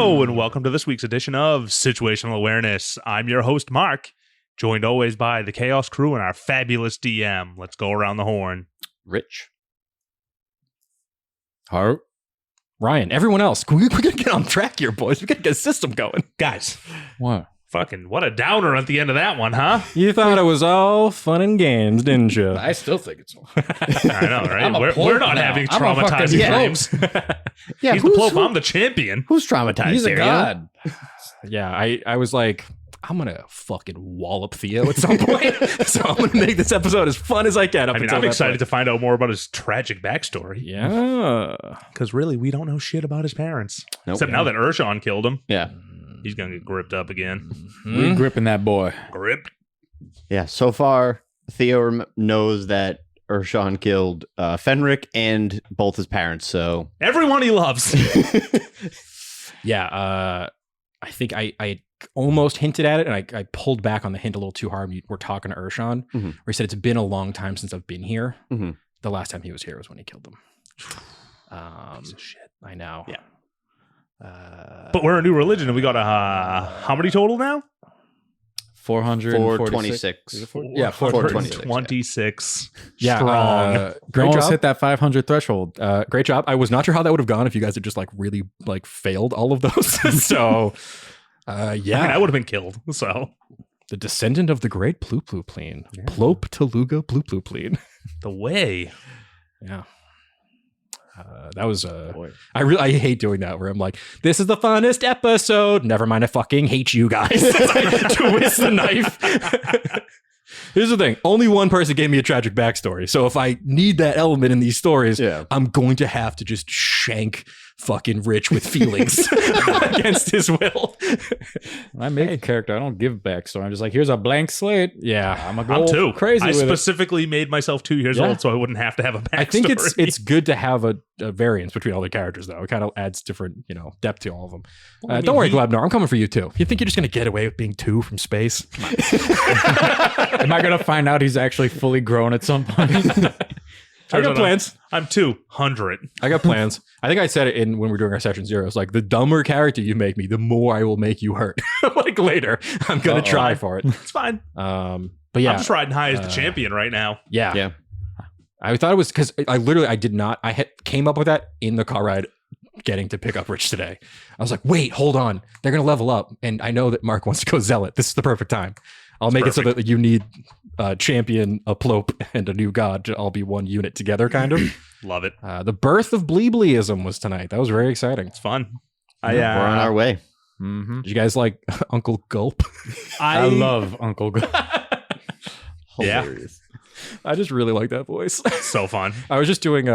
Hello, and welcome to this week's edition of Situational Awareness. I'm your host, Mark, joined always by the Chaos Crew and our fabulous DM. Let's go around the horn. Rich. Hart. Ryan. Everyone else. We're going to get on track here, boys. We got to get a system going. Guys, What? fucking what a downer at the end of that one, huh? You thought it was all fun and games, didn't you? I still think it's I know, right? I'm a We're Pope not now. having I'm a fucking traumatizing Pope. dreams. Yeah, He's the Pope, I'm the champion. who's traumatized? He's a god. Yeah, I was like, I'm going to fucking wallop Theo at some point. So I'm going to make this episode as fun as I can. I mean, I'm excited to find out more about his tragic backstory. Yeah. Because really, we don't know shit about his parents. Nope. Except now that Urshan killed him. Yeah. He's going to get gripped up again. We gripping that boy. Gripped? Yeah. So far, Theo knows that Urshan killed Fenric and both his parents. So Everyone he loves. Yeah, I think I almost hinted at it, and I pulled back on the hint a little too hard. We were talking to Urshan, where he said, it's been a long time since I've been here. Mhm. The last time he was here was when he killed them. Piece of shit. I know. Yeah. But we're a new religion, and we got how many total now? 426. Is it yeah, 426. 426. Yeah, Strong. great Almost job. hit that 500 threshold. Great job. I was not sure how that would have gone if you guys had just like really like failed all of those. So, yeah, I mean, I would have been killed. So the descendant of the great Plupluplene, Yeah. Plop Teluga Plupluplene. the way. Yeah. That was Boy. I hate doing that where I'm like, this is the funnest episode. Never mind, I fucking hate you guys. I twist the knife. Here's the thing. Only one person gave me a tragic backstory. So if I need that element in these stories, Yeah. I'm going to have to just shank fucking Rich with feelings against his will. When I make a character, I don't give backstory. I'm just like, here's a blank slate. Yeah. I'm gonna I'm go two. crazy I with it. specifically made myself 2 years Yeah. old so I wouldn't have to have a backstory. I think it's good to have a variance between all the characters, though. It kind of adds different, depth to all of them. Well, I mean, don't worry, Glabnar. I'm coming for you, too. You think you're just going to get away with being 2 from space? Am I gonna find out he's actually fully grown at some point? I got plans. I'm 200. I got plans. I think I said it when we were doing our session zero. It's like the dumber character you make me, the more I will make you hurt. Like later, I'm gonna try for it. It's fine. But yeah, I'm just riding high as the champion right now. yeah. Yeah. I thought it was because I did not. Came up with that in the car ride, getting to pick up Rich today. I was like, wait, hold on, they're gonna level up, and I know that Mark wants to go zealot. This is the perfect time. I'll make it so that you need a champion, a plope, and a new god to all be one unit together, kind of. Love it. The birth of Bli Bliism was tonight. That was very exciting. It's fun. We're on our way. Mm-hmm. Did you guys like Uncle Gulp? I love Uncle Go. Yeah. Hilarious. I just really like that voice. So fun. I was just doing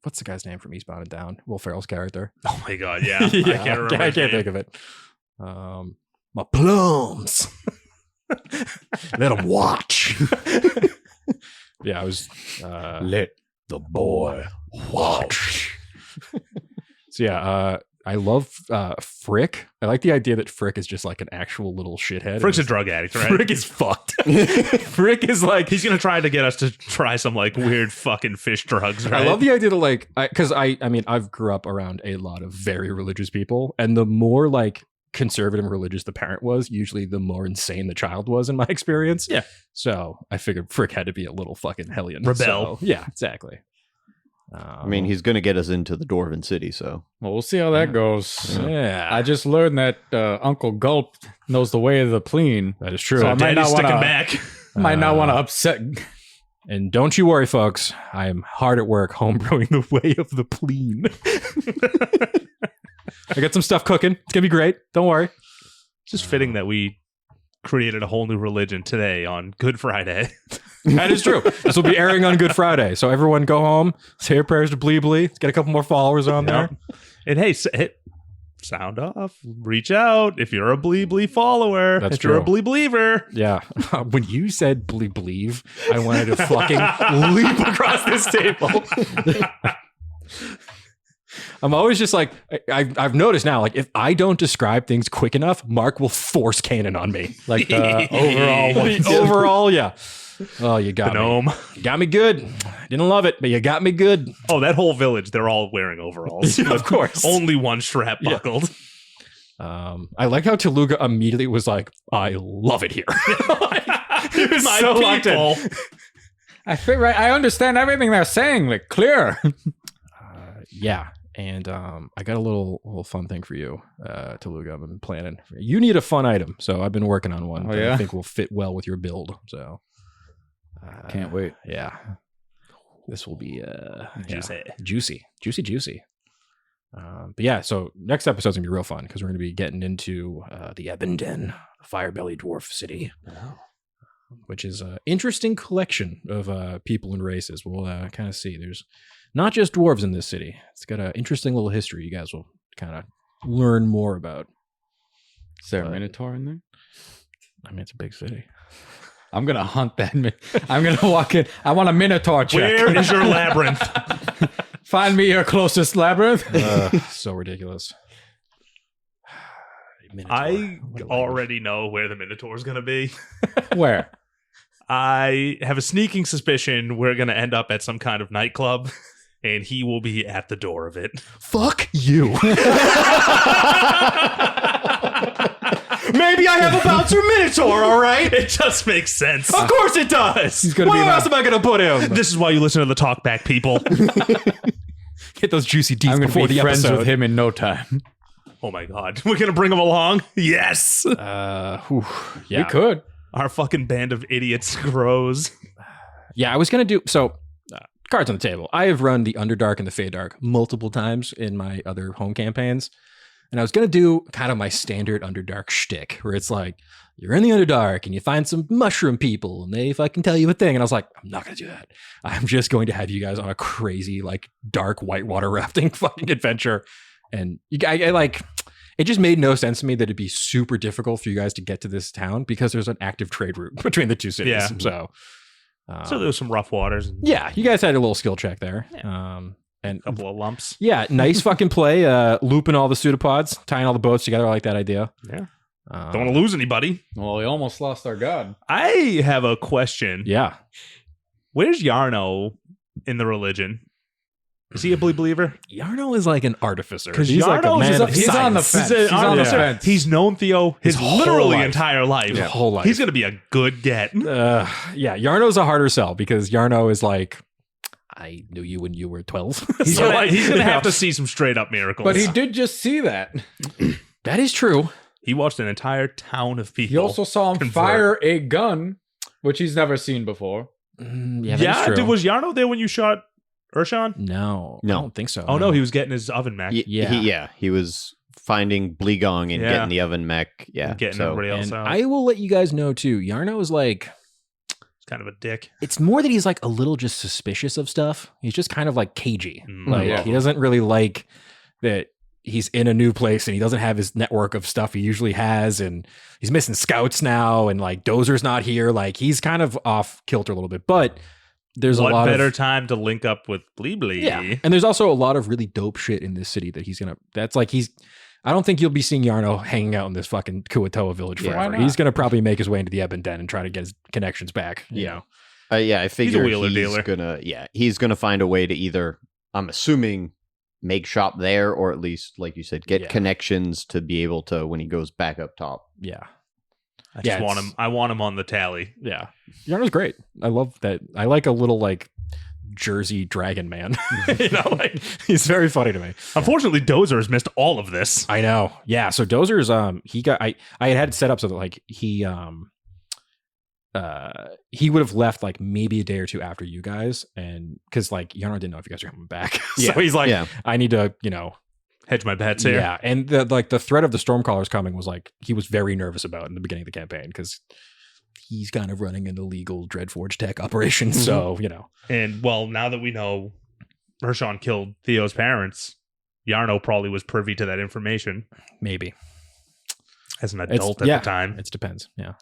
what's the guy's name from Eastbound and Down? Will Ferrell's character. Oh my god, yeah. I Yeah, can't remember. I can't think of it. My plums. Let them watch. Yeah, I was Let the boy watch. So yeah, I love Frick. I like the idea that Frick is just like an actual little shithead. Frick's a drug addict, right? Frick is fucked. Frick is like He's gonna try to get us to try some like weird fucking fish drugs, right? I love the idea that like because I mean I've grew up around a lot of very religious people, and the more like conservative and religious the parent was, usually the more insane the child was in my experience. Yeah. So I figured Frick had to be a little fucking hellion. Rebel. So, yeah, exactly. I mean, he's going to get us into the Dwarven City, so. Well, we'll see how that goes. yeah, I just learned that Uncle Gulp knows the way of the plene. that is true. So I might Daddy's not sticking wanna- back. Might not want to upset. And don't you worry, folks. I am hard at work homebrewing the way of the plene. I got some stuff cooking. It's gonna be great. Don't worry. It's just fitting that we created a whole new religion today on Good Friday. That is true. This will be airing on Good Friday. So everyone go home, say your prayers to Bli Bli. Let's get a couple more followers on there. And hey, sound off. Reach out if you're a Bli Bli follower. That's if you're a true. Bli believer. Yeah. When you said Bli Blieve, I wanted to fucking leap across this table. I'm always just like, I've noticed now, like, if I don't describe things quick enough, Mark will force canon on me. Like the overall one. The overall, yeah. Oh, you got The me. gnome. You got me good. Didn't love it, but you got me good. Oh, that whole village, they're all wearing overalls. Of course. Only one strap Yeah. buckled. I like how Toluga immediately was like, I love it here. He was My so locked in. people. I feel right. I understand everything they're saying, like clear. Yeah. And I got a little fun thing for you, Toluga. I've been planning. You need a fun item, so I've been working on one Oh, that yeah? I think will fit well with your build. So Can't wait. Yeah, this will be Juicy. juicy. But yeah, so next episode's gonna be real fun because we're gonna be getting into the Ebenden, the Firebelly Dwarf City, which is an interesting collection of people and races. We'll kind of see. There's not just dwarves in this city. It's got an interesting little history. You guys will kind of learn more about. Is there a Minotaur in there? I mean, it's a big city. I'm gonna hunt that. I'm gonna walk in. I want a Minotaur check. Where is your labyrinth? Find me your closest labyrinth. So ridiculous. Minotaur. I What a already know where the Minotaur's going to be. Where? I have a sneaking suspicion we're going to end up at some kind of nightclub, and he will be at the door of it. Fuck you. Maybe I have a bouncer Minotaur, all right? It just makes sense. Of course it does. He's gonna Where be else am I going to put him? This is why you listen to the talkback, people. Get those juicy deeds I'm gonna before be the friends episode. with him in no time. Oh my god. We're going to bring him along? Yes. Yeah. We could. Our fucking band of idiots grows. Yeah, I was going to do... So, cards on the table. I have run the Underdark and the Feydark multiple times in my other home campaigns. And I was going to do kind of my standard Underdark shtick, where it's like, you're in the Underdark and you find some mushroom people and they fucking tell you a thing. And I was like, I'm not going to do that. I'm just going to have you guys on a crazy, like, dark whitewater rafting fucking adventure. And I like... It just made no sense to me that it'd be super difficult for you guys to get to this town because there's an active trade route between the two cities. Yeah. So there was some rough waters and yeah, you guys had a little skill check there. And a couple of lumps. yeah, nice fucking play. Looping all the pseudopods, tying all the boats together. I like that idea. Yeah. Don't want to lose anybody. Well, we almost lost our god. I have a question. Yeah. Where's Yarno in the religion? Is he a Bli believer? Yarno is like an artificer. Because He's like a Yarno man is of he's on the science. fence. He's on the fence. He's known Theo his whole literally life. entire life. His whole life. He's going to be a good get. Yeah, Yarno's a harder sell because Yarno is like, I knew you when you were 12. He's So, going you to know, have to see some straight up miracles. But he did just see that. That is true. He watched an entire town of people. He also saw him convert. fire a gun, which he's never seen before. Yeah, that is true. Was Yarno there when you shot Urshan? No, No. I don't think so. Oh no, he was getting his oven mech. He was finding Bleegong and Yeah. getting the oven mech. Yeah. and getting so, everybody else And out. I will let you guys know too. Yarno is like, He's kind of a dick. it's more that he's like a little just suspicious of stuff. He's just kind of like cagey. Mm. Like Yeah. he doesn't really like that he's in a new place and he doesn't have his network of stuff he usually has, and he's missing scouts now, and like Dozer's not here. Like he's kind of off kilter a little bit, but there's What a lot better of time to link up with Bli Bli? yeah, and there's also a lot of really dope shit in this city that he's gonna. That's like I don't think you'll be seeing Yarno hanging out in this fucking Kuatoa village Yeah, why forever. not? He's gonna probably make his way into the Ebon Den and try to get his connections back. You know? I figure wheeler dealer. he's gonna find a way to either, I'm assuming, make shop there, or at least, like you said, get Yeah. connections to be able to, when he goes back up top. Yeah. I just want him. I want him on the tally. Yeah. Yarno's great. I love that. I like a little like Jersey dragon man. You know, like he's very funny to me. Unfortunately, Dozer has missed all of this. I know. Yeah. So Dozer's he got I had it set up so that like he would have left like maybe a day or two after you guys, and because like Yarno didn't know if you guys were coming back. So he's like, Yeah. I need to, you know, Hedge my bets here. yeah. And the threat of the Stormcallers coming was like he was very nervous about in the beginning of the campaign because he's kind of running an illegal Dreadforge tech operation. So, you know. And well, now that we know Urshan killed Theo's parents, Yarno probably was privy to that information Maybe. as an adult at the time, It depends. Yeah.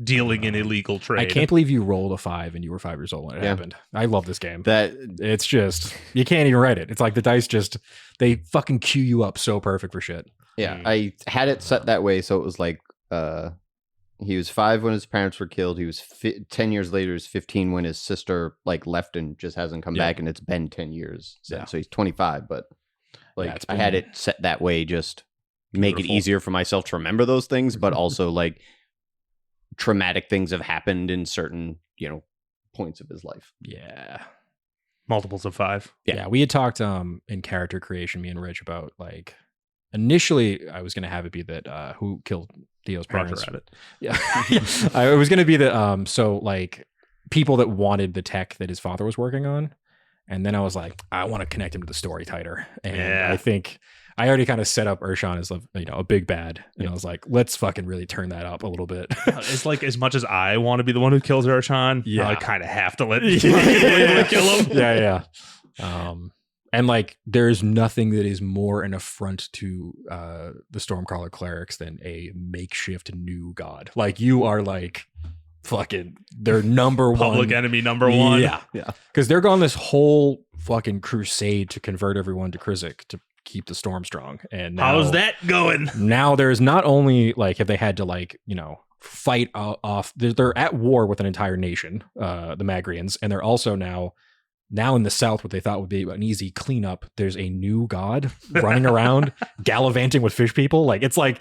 dealing in illegal trade. I can't believe you rolled a 5 and you were 5 years old when it happened. I love this game. That It's just, you can't even write it. It's like the dice just, they fucking cue you up so perfect for shit. Yeah, I had it set that way, so it was like he was 5 when his parents were killed. He was 10 years later. He was 15 when his sister like left and just hasn't come back, and it's been 10 years. Yeah. So he's 25. But like it's I had been- it set that way, just make it Beautiful. easier for myself to remember those things, but also like traumatic things have happened in certain, points of his life. Yeah. Multiples of 5. Yeah, we had talked in character creation, me and Rich, about like initially I was gonna have it be that who killed Theo's parents. Roger Rabbit. Yeah. It was gonna be that so like people that wanted the tech that his father was working on. And then I was like, I want to connect him to the story tighter. And Yeah. I think I already kind of set up Urshan as a big bad. And I was like, let's fucking really turn that up a little bit. It's like as much as I want to be the one who kills Urshan, Yeah. I kind of have to let Yeah. kill him. Yeah. And like, there's nothing that is more an affront to the Stormcaller clerics than a makeshift new god. Like, you are like fucking their number one Public enemy number 1. Yeah. Because they're going this whole fucking crusade to convert everyone to Krizik to keep the storm strong. And now, How's that going? now there's not only like have they had to like fight off, they're at war with an entire nation, the Magrians, and they're also now in the south, what they thought would be an easy cleanup, there's a new god running around gallivanting with fish people. Like, it's like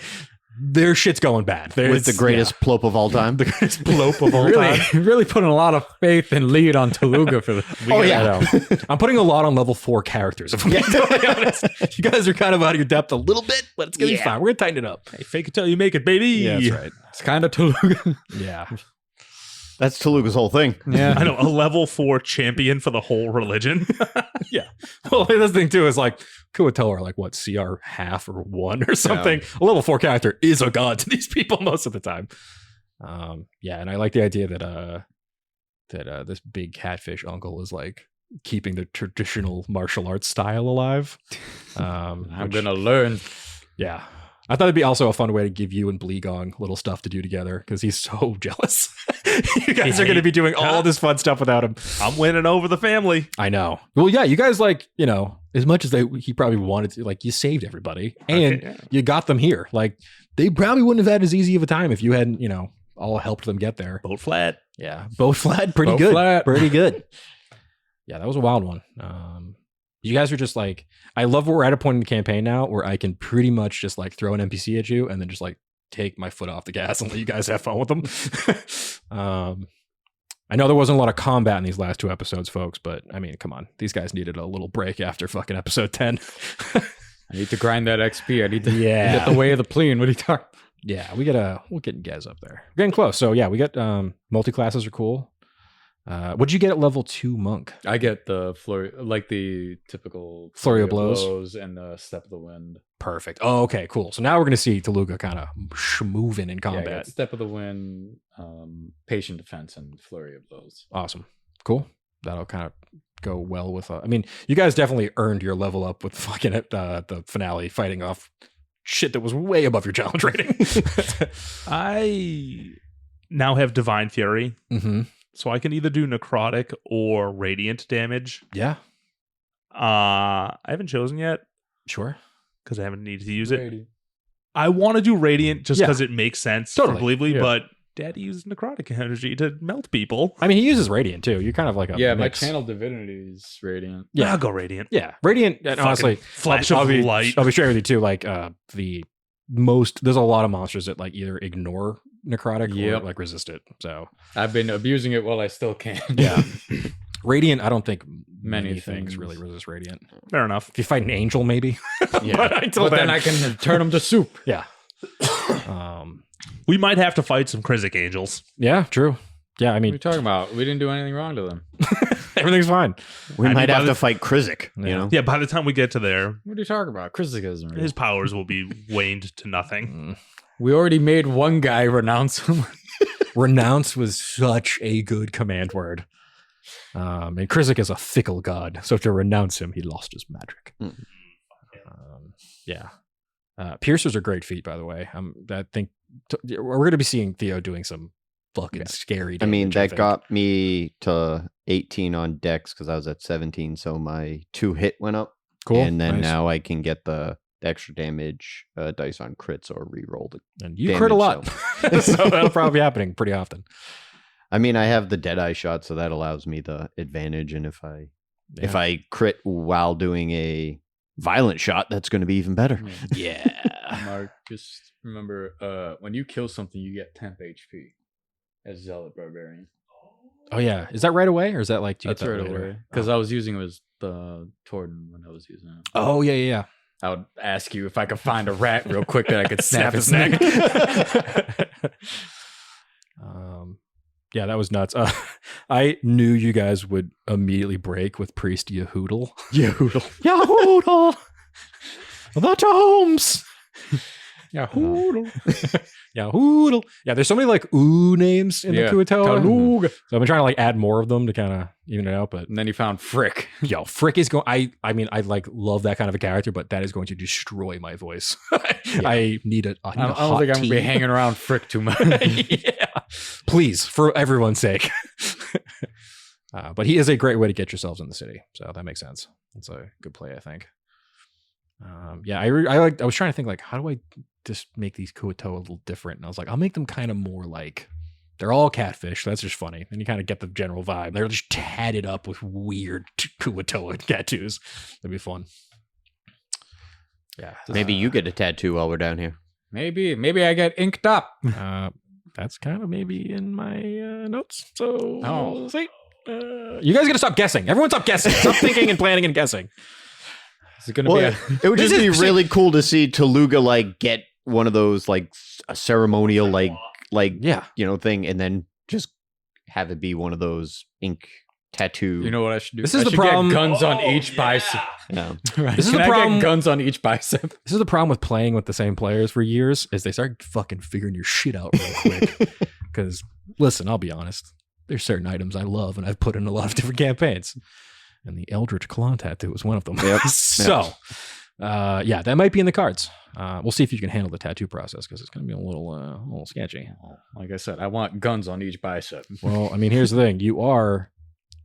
their shit's going bad. With the greatest plope of all time. the greatest blope of all time. Really putting a lot of faith and lead on Teluga for the. I know. I'm putting a lot on level 4 characters. If I'm being totally honest, you guys are kind of out of your depth a little bit, but it's gonna be fine. We're gonna tighten it up. Hey, fake it till you make it, baby. Yeah, that's right. It's kind of Teluga. Yeah, That's Teluga's whole thing. Yeah. I know, a level 4 champion for the whole religion. yeah. Well, this thing too is like Kuato are like what CR half or 1 or something. A level 4 character is a god to these people most of the time. Yeah, and I like the idea that this big catfish uncle is like keeping the traditional martial arts style alive. I'm gonna learn. Yeah. I thought it'd be also a fun way to give you and Bli little stuff to do together because he's so jealous. You guys are going to be doing all this fun stuff without him. I'm winning over the family. I know. Well, yeah, you guys like, as much as he probably wanted to, like, you saved everybody and you got them here. Like, they probably wouldn't have had as easy of a time if you hadn't, all helped them get there. Boat flat. Yeah. Boat flat. Pretty Boat good. flat. Pretty good. Yeah, that was a wild one. You guys are just like, I love where we're at a point in the campaign now where I can pretty much just like throw an NPC at you and then just like take my foot off the gas and let you guys have fun with them. I know there wasn't a lot of combat in these last 2 episodes, folks, but I mean, come on. These guys needed a little break after fucking episode 10. I need to grind that XP. I need to Yeah. get the way of the plane. What are you talking? Yeah, we'll get Gez up there. We're getting close. So yeah, we got multi-classes are cool. What'd you get at level 2 monk? I get the flurry, like the typical Flurry of blows. and the step of the wind. Perfect. Oh, okay, cool. So now we're going to see Teluga kind of moving in Yeah, I got combat. step of the wind, patient defense, and flurry of blows. Awesome. Cool. That'll kind of go well with I mean, you guys definitely earned your level up with fucking the finale fighting off shit that was way above your challenge rating. I now have Divine Fury, Mm-hmm. so I can either do necrotic or radiant damage. Yeah, I haven't chosen yet sure. because I haven't needed to use it. I want to do radiant just Yeah. because it makes sense Totally. for Bli, Yeah. but Daddy uses necrotic energy to melt people. I mean, he uses radiant too. You're kind of like a Yeah, my mix. channel divinity is radiant. Yeah. I'll go radiant. Yeah, radiant. And Fucking honestly, flash I'll of be, light. I'll be straight with you too. Like there's a lot of monsters that like either ignore necrotic or Yep. like resist it. So I've been abusing it while I still can. yeah, radiant. I don't think many Many things things. really resist radiant. Fair enough. If you fight an angel, maybe. Yeah. But until But then I can turn them to soup. yeah. We might have to fight some Krizik angels. Yeah, true. Yeah, I What are you mean, talking about? We didn't do anything wrong to them. everything's fine. We I might mean, have by to the- fight Krizik, you Yeah. know? Yeah, by the time we get to there, What are you talking about? Criticism. his powers will be waned to nothing. We already made one guy renounce him. Renounce was such a good command word. And Krizik is a fickle god, so to renounce him, he lost his magic. Mm. Yeah. Piercers are great feat, by the way. I think we're going to be seeing Theo doing some fucking scary I damage. mean, that think. got me to 18 on Dex because I was at 17, so my 2 hit went up. cool. And then Nice. now I can get the extra damage dice on crits or re-roll it. And you crit a lot, so that'll probably be happening pretty often. I mean, I have the Deadeye shot, so that allows me the advantage. And if I crit while doing a violent shot, that's going to be even better. Yeah. Mark, just remember, when you kill something, you get temp HP as Zealot Barbarian. Oh yeah, is that right away or is that like? Do you That's get that right later? away. Because I was using it as the Torden when I was using it. Oh yeah. I would ask you if I could find a rat real quick that I could snap his neck. neck. Yeah, that was nuts. I knew you guys would immediately break with Priest Yehoodle. Yehoodle. The tomes. Yehoodle. Yehoodle. Yeah, there's so many like ooh names in the Kuatoa. Talug. So I've been trying to like add more of them to kind of even it out. But And then you found Frick. yo, Frick is going. I mean, I like love that kind of a character, but that is going to destroy my voice. I need a. I don't think I'm going to be hanging around Frick too much. Yeah. Please, for everyone's sake. But he is a great way to get yourselves in the city, so that makes sense. It's a good play, I think. Yeah, I was trying to think like, how do I just make these Kuatoa a little different? And I was like, I'll make them kind of more like they're all catfish. So that's just funny, and you kind of get the general vibe. They're just tatted up with weird Kuatoa tattoos. That'd be fun. Yeah, Maybe you get a tattoo while we're down here. Maybe I get inked up. That's kind of maybe in my notes. So we'll see. You guys gotta stop guessing. Everyone stop guessing. Stop thinking and planning and guessing. Is it going to be It would just be really cool to see Taluga like get one of those like a ceremonial like Yeah. thing, and then just have it be one of those ink tattoo. You know what I should do? This is I the should problem- Get guns on each bicep. Yeah. Right. This is Can the I problem- Get guns on each bicep. This is the problem with playing with the same players for years is they start fucking figuring your shit out real quick. Because listen, I'll be honest. There's certain items I love and I've put in a lot of different campaigns. And the Eldritch Claw tattoo was one of them. Yep. So, yeah, that might be in the cards. We'll see if you can handle the tattoo process because it's going to be a little sketchy. Like I said, I want guns on each bicep. Well, I mean, here's the thing. You are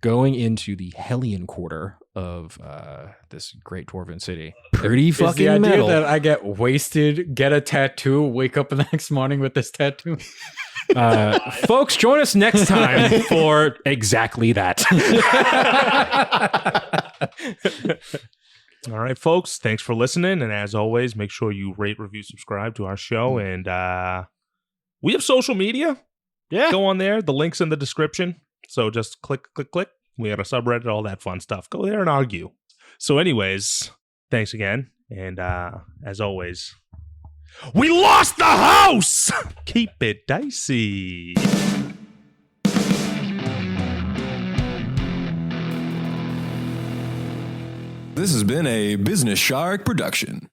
going into the Hellion quarter of this great dwarven city. Pretty Is fucking the idea metal. that I get wasted, get a tattoo, wake up the next morning with this tattoo? Folks, join us next time for exactly that. All right, folks. Thanks for listening. And as always, make sure you rate, review, subscribe to our show. And we have social media. Yeah. Go on there. The link's in the description. So just click. We got a subreddit, all that fun stuff. Go there and argue. So anyways, thanks again. And as always, we lost the house! Keep it dicey. This has been a Business Shark production.